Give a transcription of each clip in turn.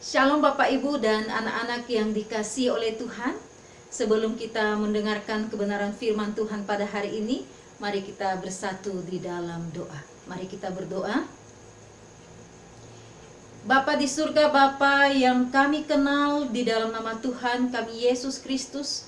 Shalom Bapak Ibu dan anak-anak yang dikasihi oleh Tuhan. Sebelum kita mendengarkan kebenaran firman Tuhan pada hari ini, mari kita bersatu di dalam doa. Mari kita berdoa. Bapa di surga, Bapa yang kami kenal di dalam nama Tuhan kami Yesus Kristus,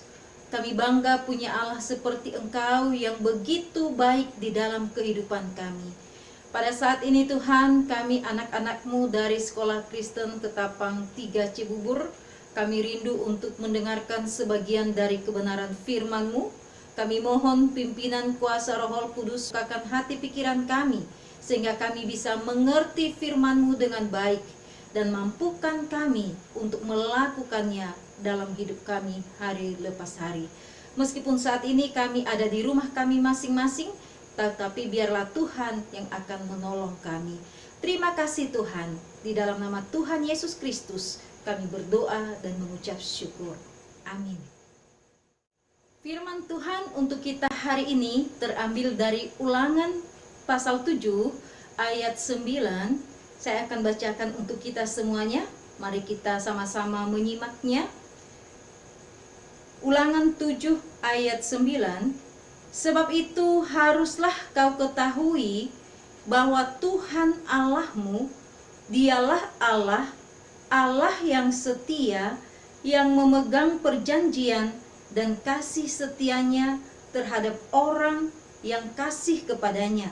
kami bangga punya Allah seperti Engkau yang begitu baik di dalam kehidupan kami. Pada saat ini Tuhan, kami anak-anak-Mu dari Sekolah Kristen Ketapang 3 Cibubur, kami rindu untuk mendengarkan sebagian dari kebenaran firman-Mu. Kami mohon pimpinan kuasa Roh Kudus bukakan hati pikiran kami, sehingga kami bisa mengerti firman-Mu dengan baik, dan mampukan kami untuk melakukannya dalam hidup kami hari lepas hari. Meskipun saat ini kami ada di rumah kami masing-masing, tetapi biarlah Tuhan yang akan menolong kami. Terima kasih Tuhan, di dalam nama Tuhan Yesus Kristus kami berdoa dan mengucap syukur. Amin. Firman Tuhan untuk kita hari ini terambil dari Ulangan pasal 7 ayat 9. Saya akan bacakan untuk kita semuanya. Mari kita sama-sama menyimaknya. Ulangan 7 ayat 9. Sebab itu haruslah kau ketahui bahwa Tuhan Allahmu, dialah Allah, Allah yang setia, yang memegang perjanjian dan kasih setianya terhadap orang yang kasih kepadanya,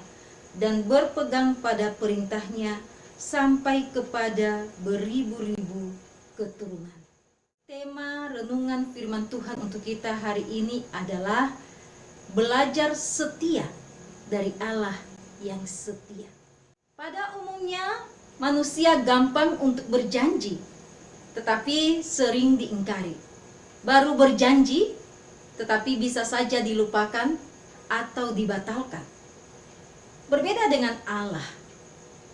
dan berpegang pada perintahnya sampai kepada beribu-ribu keturunan. Tema renungan firman Tuhan untuk kita hari ini adalah belajar setia dari Allah yang setia. Pada umumnya manusia gampang untuk berjanji, tetapi sering diingkari. Baru berjanji, tetapi bisa saja dilupakan atau dibatalkan. Berbeda dengan Allah.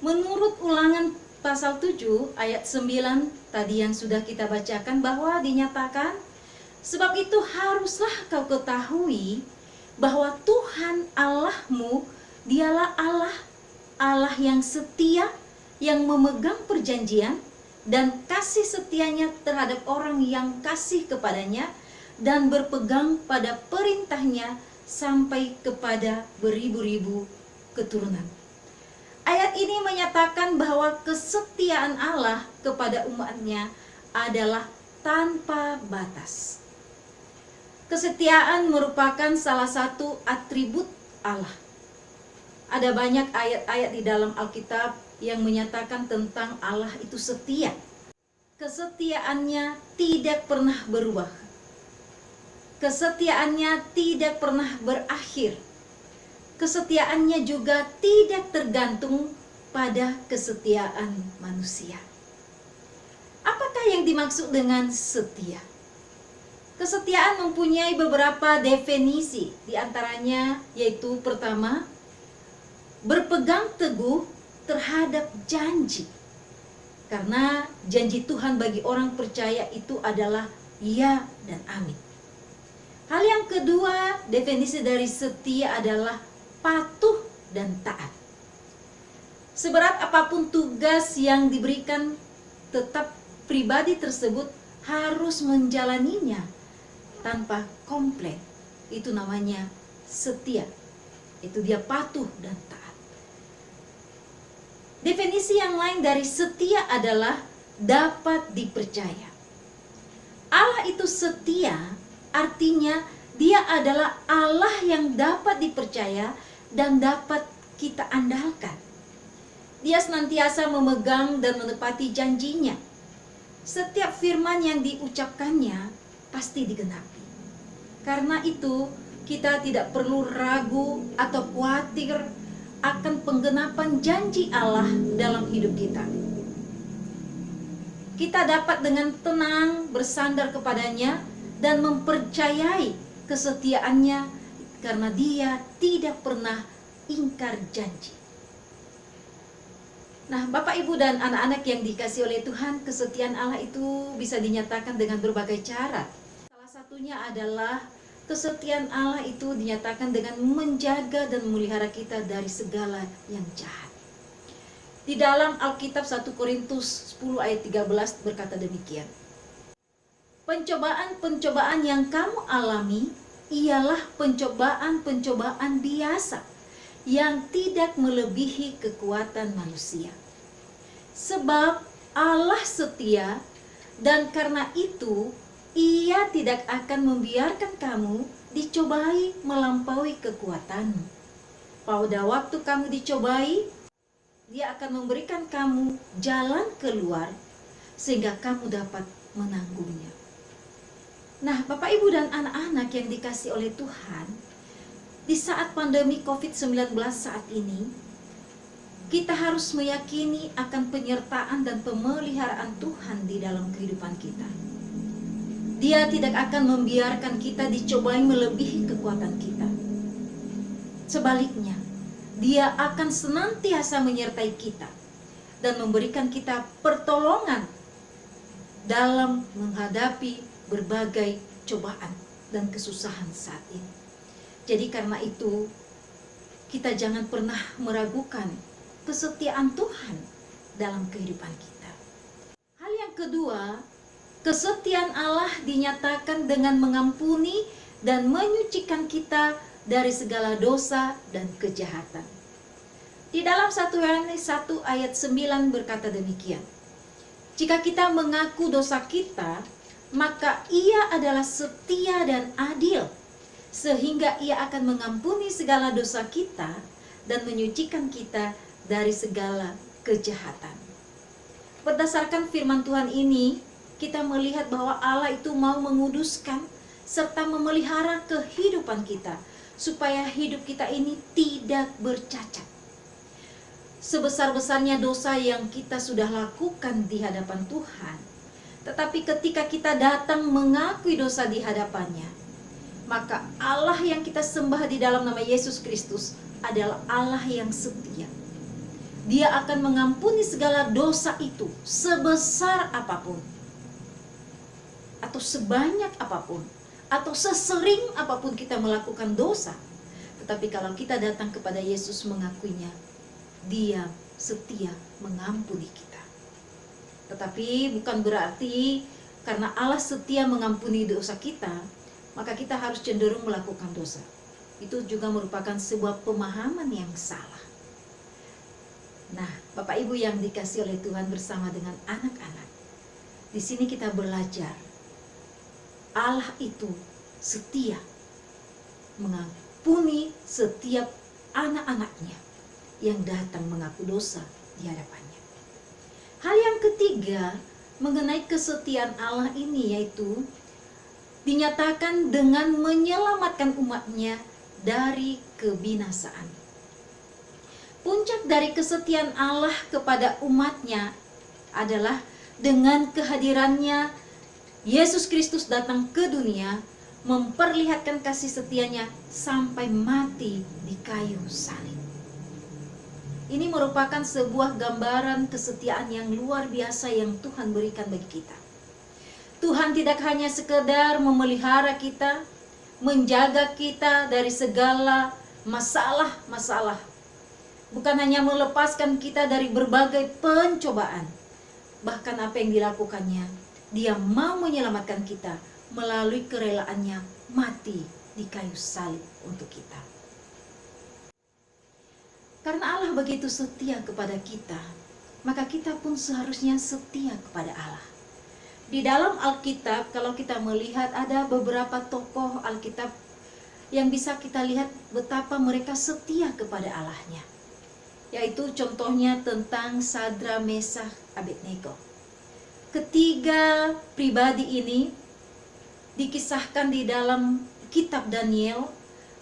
Menurut Ulangan pasal 7 ayat 9 tadi yang sudah kita bacakan, bahwa dinyatakan, sebab itu haruslah kau ketahui bahwa Tuhan Allahmu, dialah Allah, Allah yang setia, yang memegang perjanjian dan kasih setianya terhadap orang yang kasih kepadanya, dan berpegang pada perintahnya sampai kepada beribu-ribu keturunan. Ayat ini menyatakan bahwa kesetiaan Allah kepada umatnya adalah tanpa batas. Kesetiaan merupakan salah satu atribut Allah. Ada banyak ayat-ayat di dalam Alkitab yang menyatakan tentang Allah itu setia. Kesetiaannya tidak pernah berubah. Kesetiaannya tidak pernah berakhir. Kesetiaannya juga tidak tergantung pada kesetiaan manusia. Apakah yang dimaksud dengan setia? Kesetiaan mempunyai beberapa definisi, diantaranya yaitu pertama, berpegang teguh terhadap janji. Karena janji Tuhan bagi orang percaya itu adalah ya dan amin. Hal yang kedua, definisi dari setia adalah patuh dan taat. Seberat apapun tugas yang diberikan, tetap pribadi tersebut harus menjalaninya tanpa komplain. Itu namanya setia. Itu dia patuh dan taat. Definisi yang lain dari setia adalah dapat dipercaya. Allah itu setia, artinya Dia adalah Allah yang dapat dipercaya dan dapat kita andalkan. Dia senantiasa memegang dan menepati janjinya. Setiap firman yang diucapkannya pasti digenapi. Karena itu, kita tidak perlu ragu atau khawatir akan penggenapan janji Allah dalam hidup kita. Kita dapat dengan tenang bersandar kepadanya dan mempercayai kesetiaannya, karena Dia tidak pernah ingkar janji. Nah, Bapak, Ibu, dan anak-anak yang dikasihi oleh Tuhan, kesetiaan Allah itu bisa dinyatakan dengan berbagai cara. Salah satunya adalah kesetiaan Allah itu dinyatakan dengan menjaga dan memelihara kita dari segala yang jahat. Di dalam Alkitab 1 Korintus 10 ayat 13 berkata demikian. Pencobaan-pencobaan yang kamu alami ialah pencobaan-pencobaan biasa yang tidak melebihi kekuatan manusia. Sebab Allah setia dan karena itu Ia tidak akan membiarkan kamu dicobai melampaui kekuatanmu. Pada waktu kamu dicobai, Dia akan memberikan kamu jalan keluar sehingga kamu dapat menanggungnya. Nah, Bapak, Ibu, dan anak-anak yang dikasihi oleh Tuhan, di saat pandemi COVID-19 saat ini, kita harus meyakini akan penyertaan dan pemeliharaan Tuhan di dalam kehidupan kita. Dia tidak akan membiarkan kita dicobai melebihi kekuatan kita. Sebaliknya, Dia akan senantiasa menyertai kita dan memberikan kita pertolongan dalam menghadapi berbagai cobaan dan kesusahan saat ini. Jadi karena itu, kita jangan pernah meragukan kesetiaan Tuhan dalam kehidupan kita. Hal yang kedua, kesetiaan Allah dinyatakan dengan mengampuni dan menyucikan kita dari segala dosa dan kejahatan. Di dalam 1 Yohanes 1 ayat 9 berkata demikian. Jika kita mengaku dosa kita, maka Ia adalah setia dan adil, sehingga Ia akan mengampuni segala dosa kita dan menyucikan kita dari segala kejahatan. Berdasarkan firman Tuhan ini, kita melihat bahwa Allah itu mau menguduskan serta memelihara kehidupan kita, supaya hidup kita ini tidak bercacat. Sebesar-besarnya dosa yang kita sudah lakukan di hadapan Tuhan, tetapi ketika kita datang mengakui dosa di hadapannya, maka Allah yang kita sembah di dalam nama Yesus Kristus adalah Allah yang setia. Dia akan mengampuni segala dosa itu sebesar apapun, atau sebanyak apapun, atau sesering apapun kita melakukan dosa. Tetapi kalau kita datang kepada Yesus mengakuinya, Dia setia mengampuni kita. Tetapi bukan berarti karena Allah setia mengampuni dosa kita, maka kita harus cenderung melakukan dosa. Itu juga merupakan sebuah pemahaman yang salah. Nah, Bapak Ibu yang dikasihi oleh Tuhan bersama dengan anak-anak, di sini kita belajar Allah itu setia mengampuni setiap anak-anaknya yang datang mengaku dosa di hadapannya. Hal yang ketiga mengenai kesetiaan Allah ini yaitu dinyatakan dengan menyelamatkan umatnya dari kebinasaan. Puncak dari kesetiaan Allah kepada umatnya adalah dengan kehadirannya Yesus Kristus datang ke dunia, memperlihatkan kasih setianya sampai mati di kayu salib. Ini merupakan sebuah gambaran kesetiaan yang luar biasa yang Tuhan berikan bagi kita. Tuhan tidak hanya sekedar memelihara kita, menjaga kita dari segala masalah-masalah. Bukan hanya melepaskan kita dari berbagai pencobaan. Bahkan apa yang dilakukannya, Dia mau menyelamatkan kita melalui kerelaannya mati di kayu salib untuk kita. Karena Allah begitu setia kepada kita, maka kita pun seharusnya setia kepada Allah. Di dalam Alkitab, kalau kita melihat ada beberapa tokoh Alkitab yang bisa kita lihat betapa mereka setia kepada Allahnya. Yaitu contohnya tentang Sadra, Meshach, Abednego. Ketiga pribadi ini dikisahkan di dalam kitab Daniel.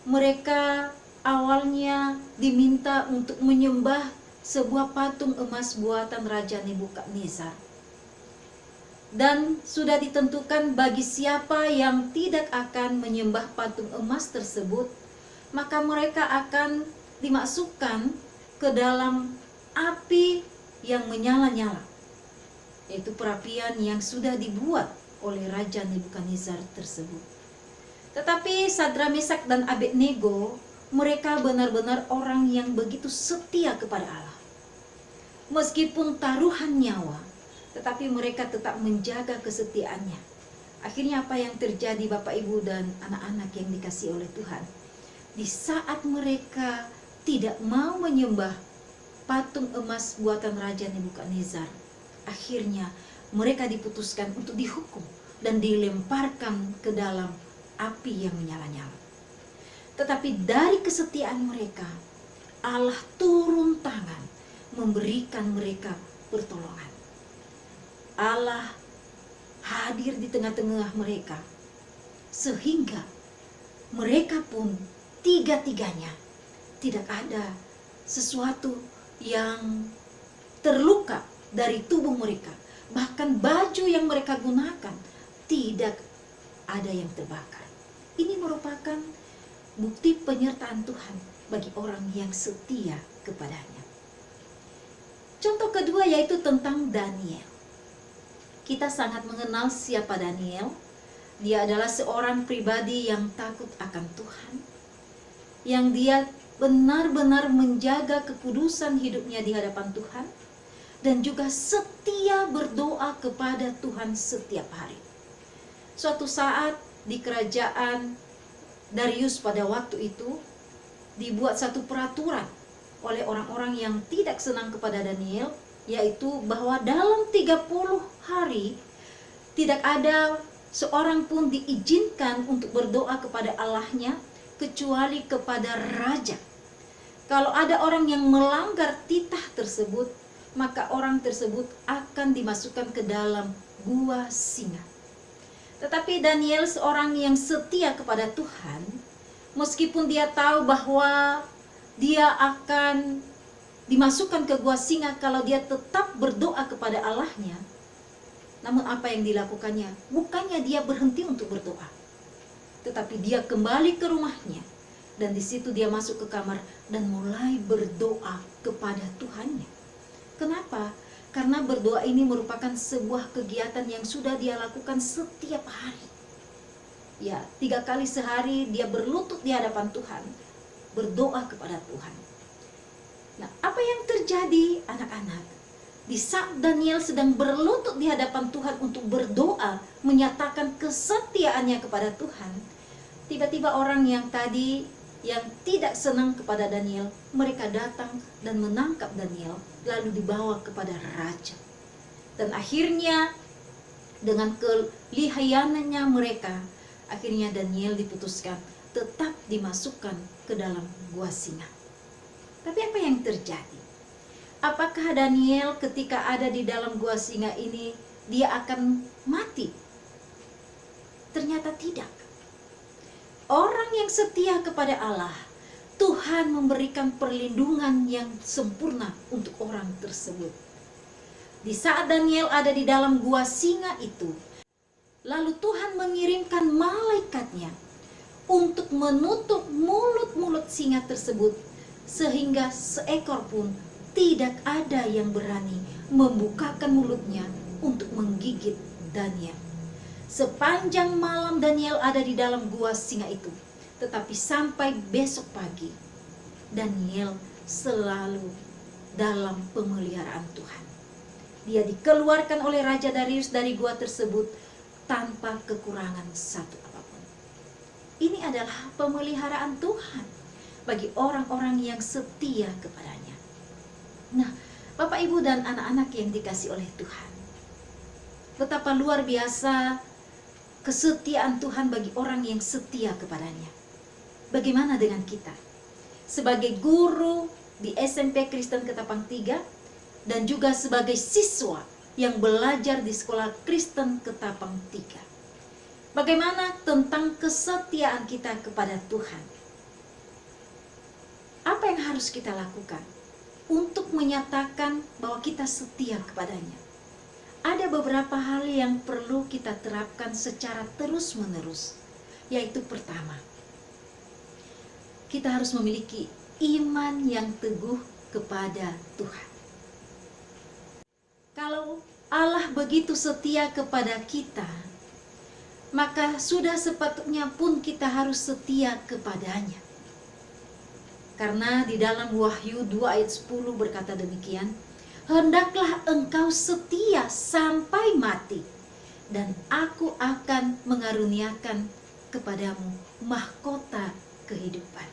Mereka awalnya diminta untuk menyembah sebuah patung emas buatan Raja Nebukadnezar. Dan sudah ditentukan bagi siapa yang tidak akan menyembah patung emas tersebut, maka mereka akan dimasukkan ke dalam api yang menyala-nyala, yaitu perapian yang sudah dibuat oleh Raja Nebukadnezar tersebut. Tetapi Sadra, Meshach, dan Abednego, mereka benar-benar orang yang begitu setia kepada Allah. meskipun taruhan nyawa, tetapi mereka tetap menjaga kesetiaannya. Akhirnya apa yang terjadi Bapak Ibu dan anak-anak yang dikasihi oleh Tuhan? Di saat mereka tidak mau menyembah patung emas buatan Raja Nebukadnezar, akhirnya mereka diputuskan untuk dihukum dan dilemparkan ke dalam api yang menyala-nyala. Tetapi dari kesetiaan mereka, Allah turun tangan memberikan mereka pertolongan. Allah hadir di tengah-tengah mereka, sehingga mereka pun tiga-tiganya tidak ada sesuatu yang terluka dari tubuh mereka. Bahkan baju yang mereka gunakan tidak ada yang terbakar. Ini merupakan bukti penyertaan Tuhan bagi orang yang setia kepadanya. Contoh kedua yaitu tentang Daniel. Kita sangat mengenal siapa Daniel. Dia adalah seorang pribadi yang takut akan Tuhan, yang dia benar-benar menjaga kekudusan hidupnya di hadapan Tuhan, dan juga setia berdoa kepada Tuhan setiap hari. Suatu saat di kerajaan Darius pada waktu itu dibuat satu peraturan oleh orang-orang yang tidak senang kepada Daniel, yaitu bahwa dalam 30 hari tidak ada seorang pun diizinkan untuk berdoa kepada Allahnya kecuali kepada raja. Kalau ada orang yang melanggar titah tersebut, maka orang tersebut akan dimasukkan ke dalam gua singa. Tetapi Daniel seorang yang setia kepada Tuhan, meskipun dia tahu bahwa dia akan dimasukkan ke gua singa kalau dia tetap berdoa kepada Allahnya, namun apa yang dilakukannya? Bukannya dia berhenti untuk berdoa, tetapi dia kembali ke rumahnya, dan di situ dia masuk ke kamar dan mulai berdoa kepada Tuhannya. Kenapa? Karena berdoa ini merupakan sebuah kegiatan yang sudah dia lakukan setiap hari. Ya, 3 kali sehari dia berlutut di hadapan Tuhan, berdoa kepada Tuhan. Nah, apa yang terjadi anak-anak? Di saat Daniel sedang berlutut di hadapan Tuhan untuk berdoa, menyatakan kesetiaannya kepada Tuhan, tiba-tiba orang yang tadi yang tidak senang kepada Daniel, mereka datang dan menangkap Daniel, lalu dibawa kepada raja. Dan akhirnya dengan kelihayanannya mereka, akhirnya Daniel diputuskan tetap dimasukkan ke dalam gua singa. Tapi apa yang terjadi? Apakah Daniel ketika ada di dalam gua singa ini dia akan mati? Ternyata tidak. Orang yang setia kepada Allah, Tuhan memberikan perlindungan yang sempurna untuk orang tersebut. Di saat Daniel ada di dalam gua singa itu, lalu Tuhan mengirimkan malaikatnya untuk menutup mulut-mulut singa tersebut, sehingga seekor pun tidak ada yang berani membukakan mulutnya untuk menggigit Daniel. Sepanjang malam Daniel ada di dalam gua singa itu, tetapi sampai besok pagi Daniel selalu dalam pemeliharaan Tuhan. Dia dikeluarkan oleh Raja Darius dari gua tersebut tanpa kekurangan satu apapun. Ini adalah pemeliharaan Tuhan bagi orang-orang yang setia kepadanya. Nah, Bapak, Ibu, dan anak-anak yang dikasihi oleh Tuhan, betapa luar biasa kesetiaan Tuhan bagi orang yang setia kepadanya. Bagaimana dengan kita? Sebagai guru di SMP Kristen Ketapang 3 dan juga sebagai siswa yang belajar di sekolah Kristen Ketapang 3. Bagaimana tentang kesetiaan kita kepada Tuhan? Apa yang harus kita lakukan untuk menyatakan bahwa kita setia kepadanya? Ada beberapa hal yang perlu kita terapkan secara terus-menerus, yaitu pertama, kita harus memiliki iman yang teguh kepada Tuhan. Kalau Allah begitu setia kepada kita, maka sudah sepatutnya pun kita harus setia kepadanya. Karena di dalam Wahyu 2 ayat 10 berkata demikian, hendaklah engkau setia sampai mati, dan aku akan mengaruniakan kepadamu mahkota kehidupan.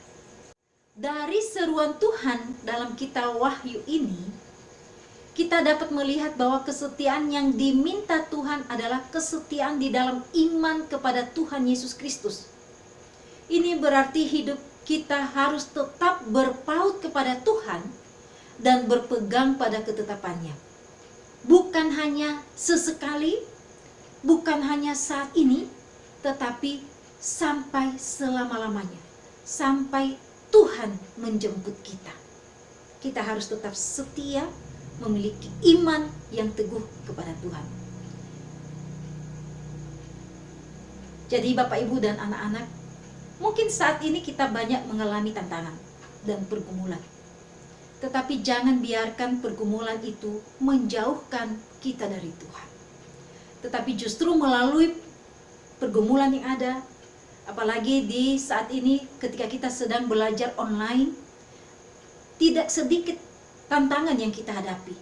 Dari seruan Tuhan dalam kitab Wahyu ini, kita dapat melihat bahwa kesetiaan yang diminta Tuhan adalah kesetiaan di dalam iman kepada Tuhan Yesus Kristus. Ini berarti hidup kita harus tetap berpaut kepada Tuhan dan berpegang pada ketetapannya. Bukan hanya sesekali, bukan hanya saat ini, tetapi sampai selama-lamanya. Sampai Tuhan menjemput kita. Kita harus tetap setia, memiliki iman yang teguh kepada Tuhan. Jadi Bapak, Ibu, dan anak-anak, mungkin saat ini kita banyak mengalami tantangan dan pergumulan. Tetapi jangan biarkan pergumulan itu menjauhkan kita dari Tuhan. Tetapi justru melalui pergumulan yang ada, apalagi di saat ini ketika kita sedang belajar online, tidak sedikit tantangan yang kita hadapi.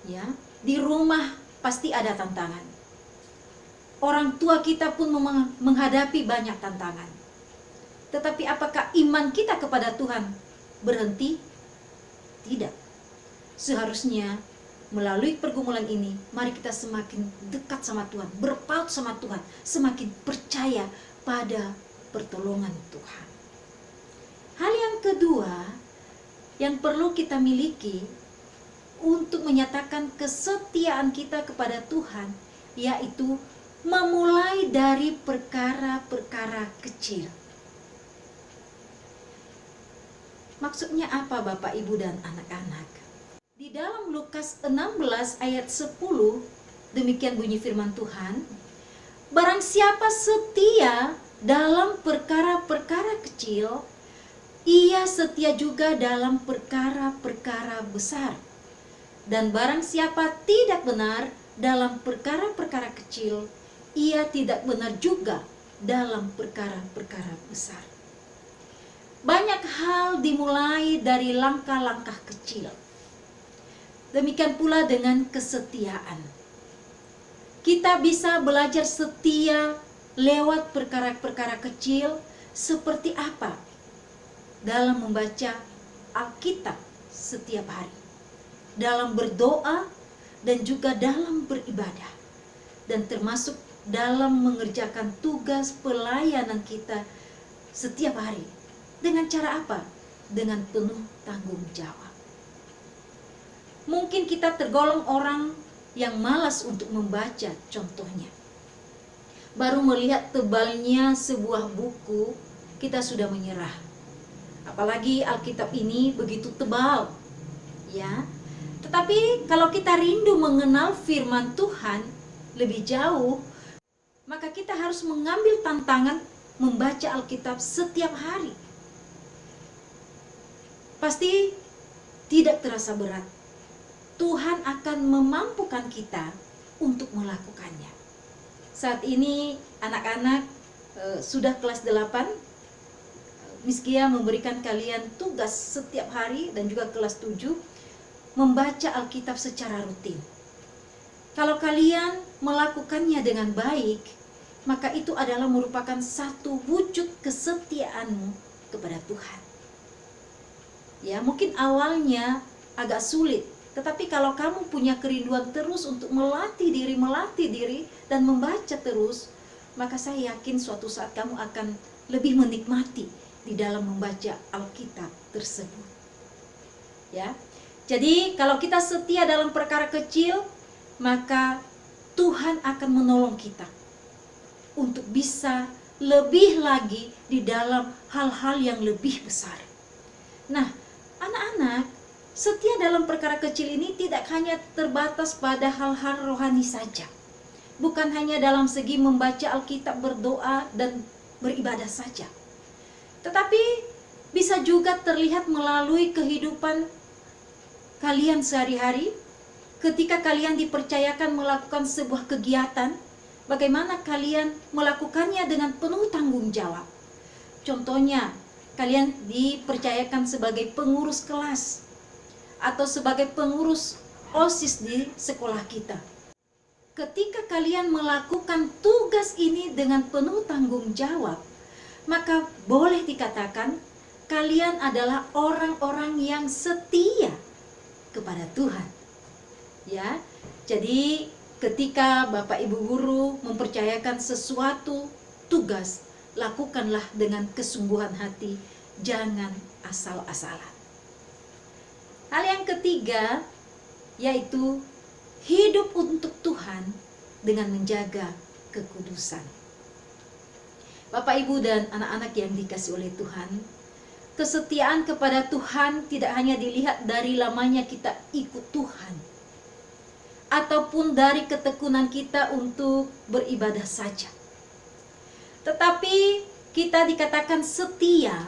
Ya, di rumah pasti ada tantangan. Orang tua kita pun menghadapi banyak tantangan. Tetapi apakah iman kita kepada Tuhan berhenti? Tidak. Seharusnya melalui pergumulan ini, mari kita semakin dekat sama Tuhan, berpaut sama Tuhan, semakin percaya pada pertolongan Tuhan. Hal yang kedua yang perlu kita miliki untuk menyatakan kesetiaan kita kepada Tuhan, yaitu memulai dari perkara-perkara kecil. Maksudnya apa, Bapak, Ibu, dan anak-anak? Di dalam Lukas 16 ayat 10, demikian bunyi firman Tuhan, barang siapa setia dalam perkara-perkara kecil, ia setia juga dalam perkara-perkara besar. Dan barang siapa tidak benar dalam perkara-perkara kecil, ia tidak benar juga dalam perkara-perkara besar. Banyak hal dimulai dari langkah-langkah kecil. Demikian pula dengan kesetiaan. Kita bisa belajar setia lewat perkara-perkara kecil seperti apa? Dalam membaca Alkitab setiap hari, dalam berdoa, dan juga dalam beribadah, dan termasuk dalam mengerjakan tugas pelayanan kita setiap hari. Dengan cara apa? Dengan penuh tanggung jawab. Mungkin kita tergolong orang yang malas untuk membaca, contohnya. Baru melihat tebalnya sebuah buku, kita sudah menyerah. Apalagi Alkitab ini begitu tebal, ya. Tetapi kalau kita rindu mengenal firman Tuhan lebih jauh, maka kita harus mengambil tantangan membaca Alkitab setiap hari. Pasti tidak terasa berat. Tuhan akan memampukan kita untuk melakukannya. Saat ini anak-anak sudah kelas 8. Miss Gia memberikan kalian tugas setiap hari, dan juga kelas 7 membaca Alkitab secara rutin. Kalau kalian melakukannya dengan baik, maka itu adalah merupakan satu wujud kesetiaanmu kepada Tuhan. Ya, mungkin awalnya agak sulit, tetapi kalau kamu punya kerinduan terus untuk melatih diri dan membaca terus, maka saya yakin suatu saat kamu akan lebih menikmati di dalam membaca Alkitab tersebut. Ya. Jadi kalau kita setia dalam perkara kecil, maka Tuhan akan menolong kita untuk bisa lebih lagi di dalam hal-hal yang lebih besar. Nah, anak-anak, setia dalam perkara kecil ini tidak hanya terbatas pada hal-hal rohani saja. Bukan hanya dalam segi membaca Alkitab, berdoa, dan beribadah saja. Tetapi bisa juga terlihat melalui kehidupan kalian sehari-hari. Ketika kalian dipercayakan melakukan sebuah kegiatan, bagaimana kalian melakukannya dengan penuh tanggung jawab. Contohnya, kalian dipercayakan sebagai pengurus kelas, atau sebagai pengurus OSIS di sekolah kita. Ketika kalian melakukan tugas ini dengan penuh tanggung jawab, maka boleh dikatakan kalian adalah orang-orang yang setia kepada Tuhan. Ya, jadi ketika Bapak Ibu guru mempercayakan sesuatu tugas, lakukanlah dengan kesungguhan hati, jangan asal-asalan. Hal yang ketiga yaitu hidup untuk Tuhan dengan menjaga kekudusan. Bapak, Ibu, dan anak-anak yang dikasihi oleh Tuhan, kesetiaan kepada Tuhan tidak hanya dilihat dari lamanya kita ikut Tuhan, ataupun dari ketekunan kita untuk beribadah saja. Tetapi kita dikatakan setia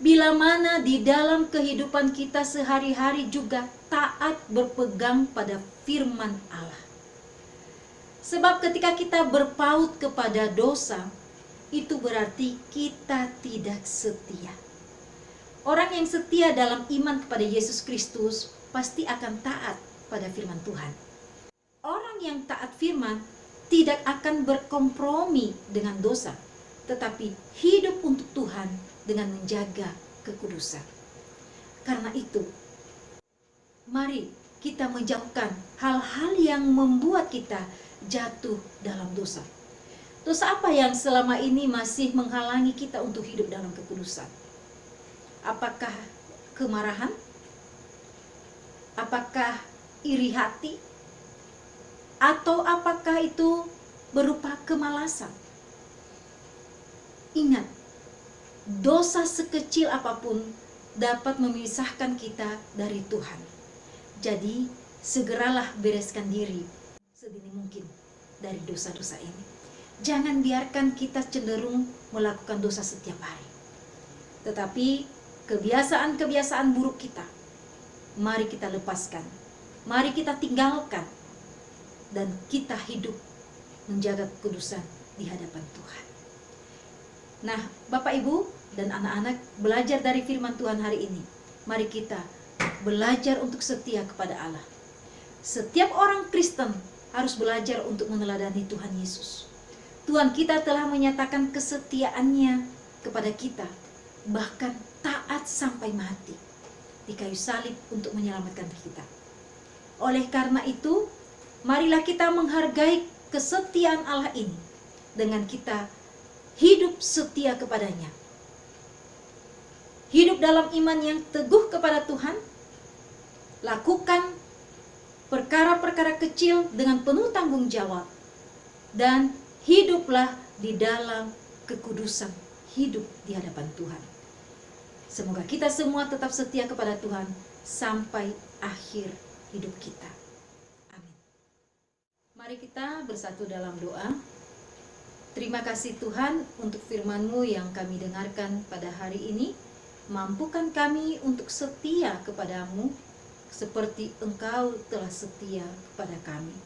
bila mana di dalam kehidupan kita sehari-hari juga taat berpegang pada firman Allah. Sebab ketika kita berpaut kepada dosa, itu berarti kita tidak setia. Orang yang setia dalam iman kepada Yesus Kristus pasti akan taat pada firman Tuhan. Orang yang taat firman tidak akan berkompromi dengan dosa, tetapi hidup untuk Tuhan dengan menjaga kekudusan. Karena itu, mari kita menjauhkan hal-hal yang membuat kita jatuh dalam dosa. Dosa apa yang selama ini masih menghalangi kita untuk hidup dalam kekudusan? Apakah kemarahan? Apakah iri hati? Atau apakah itu berupa kemalasan? Ingat, dosa sekecil apapun dapat memisahkan kita dari Tuhan. Jadi, segeralah bereskan diri sedini mungkin dari dosa-dosa ini. Jangan biarkan kita cenderung melakukan dosa setiap hari. Tetapi, kebiasaan-kebiasaan buruk kita, mari kita lepaskan. Mari kita tinggalkan. Dan kita hidup menjaga kekudusan di hadapan Tuhan. Nah, Bapak, Ibu, dan anak-anak, belajar dari firman Tuhan hari ini. Mari kita belajar untuk setia kepada Allah. Setiap orang Kristen harus belajar untuk meneladani Tuhan Yesus. Tuhan kita telah menyatakan kesetiaannya kepada kita, bahkan taat sampai mati di kayu salib untuk menyelamatkan kita. Oleh karena itu, marilah kita menghargai kesetiaan Allah ini dengan kita hidup setia kepadanya. Hidup dalam iman yang teguh kepada Tuhan. Lakukan perkara-perkara kecil dengan penuh tanggung jawab. Dan hiduplah di dalam kekudusan, hidup di hadapan Tuhan. Semoga kita semua tetap setia kepada Tuhan sampai akhir hidup kita. Amin. Mari kita bersatu dalam doa. Terima kasih Tuhan untuk firman-Mu yang kami dengarkan pada hari ini. Mampukan kami untuk setia kepadamu seperti Engkau telah setia kepada kami.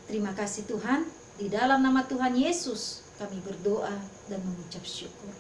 Terima kasih Tuhan. Di dalam nama Tuhan Yesus kami berdoa dan mengucap syukur.